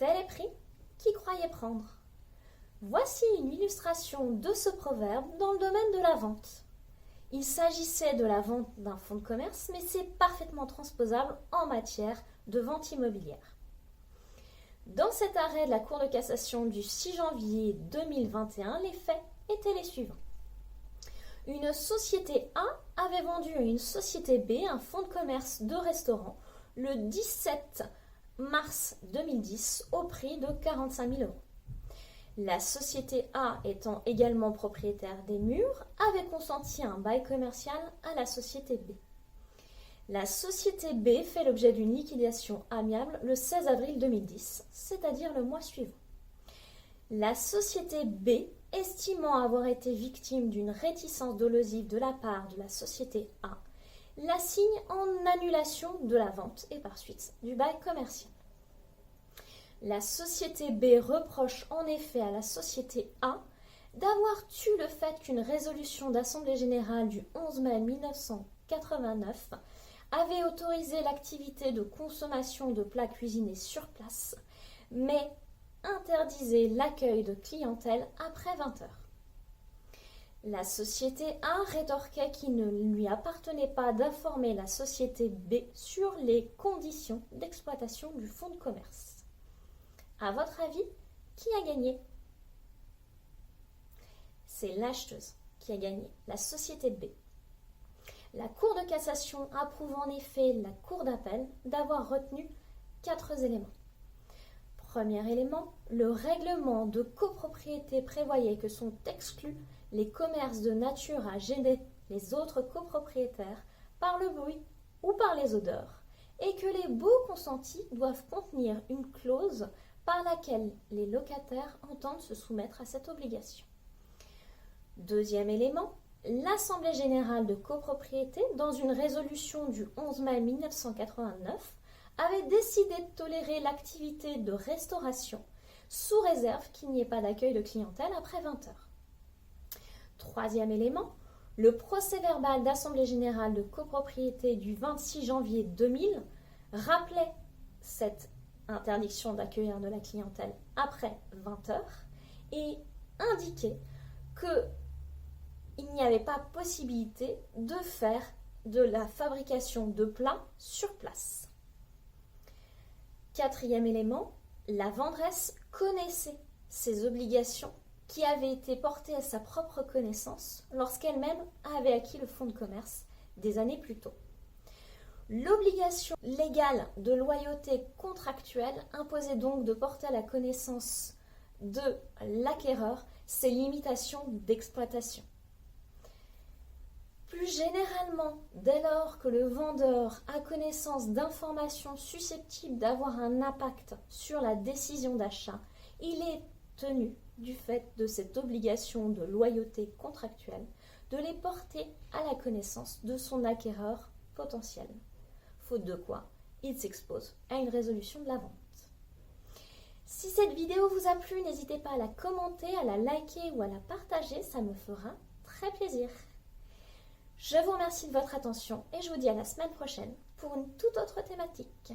tel est pris, qui croyait prendre. Voici une illustration de ce proverbe dans le domaine de la vente. Il s'agissait de la vente d'un fonds de commerce, mais c'est parfaitement transposable en matière de vente immobilière. Dans cet arrêt de la Cour de cassation du 6 janvier 2021, les faits étaient les suivants. Une société A avait vendu à une société B un fonds de commerce de restaurant le 17 mars 2010 au prix de 45 000 euros. La société A, étant également propriétaire des murs, avait consenti un bail commercial à la société B. La société B fait l'objet d'une liquidation amiable le 16 avril 2010, c'est-à-dire le mois suivant. La société B, estimant avoir été victime d'une réticence dolosive de la part de la société A, la signe en annulation de la vente et par suite du bail commercial. La société B reproche en effet à la société A d'avoir tué le fait qu'une résolution d'Assemblée générale du 11 mai 1989 avait autorisé l'activité de consommation de plats cuisinés sur place, mais interdisait l'accueil de clientèle après 20 heures. La société A rétorquait qu'il ne lui appartenait pas d'informer la société B sur les conditions d'exploitation du fonds de commerce. À votre avis, qui a gagné? C'est l'acheteuse qui a gagné, la société B. La Cour de cassation approuve en effet la Cour d'appel d'avoir retenu 4 éléments. Premier élément, le règlement de copropriété prévoyait que sont exclus les commerces de nature à gêner les autres copropriétaires par le bruit ou par les odeurs, et que les baux consentis doivent contenir une clause par laquelle les locataires entendent se soumettre à cette obligation. Deuxième élément, l'Assemblée générale de copropriété, dans une résolution du 11 mai 1989, avait décidé de tolérer l'activité de restauration sous réserve qu'il n'y ait pas d'accueil de clientèle après 20 heures. Troisième élément, le procès-verbal d'Assemblée générale de copropriété du 26 janvier 2000 rappelait cette interdiction d'accueillir de la clientèle après 20 heures et indiquait qu'il n'y avait pas possibilité de faire de la fabrication de plats sur place. Quatrième élément, la vendresse connaissait ses obligations qui avaient été portées à sa propre connaissance lorsqu'elle-même avait acquis le fonds de commerce des années plus tôt. L'obligation légale de loyauté contractuelle imposait donc de porter à la connaissance de l'acquéreur ses limitations d'exploitation. Plus généralement, dès lors que le vendeur a connaissance d'informations susceptibles d'avoir un impact sur la décision d'achat, il est tenu, du fait de cette obligation de loyauté contractuelle, de les porter à la connaissance de son acquéreur potentiel. Faute de quoi, il s'expose à une résolution de la vente. Si cette vidéo vous a plu, n'hésitez pas à la commenter, à la liker ou à la partager, ça me fera très plaisir. Je vous remercie de votre attention et je vous dis à la semaine prochaine pour une toute autre thématique.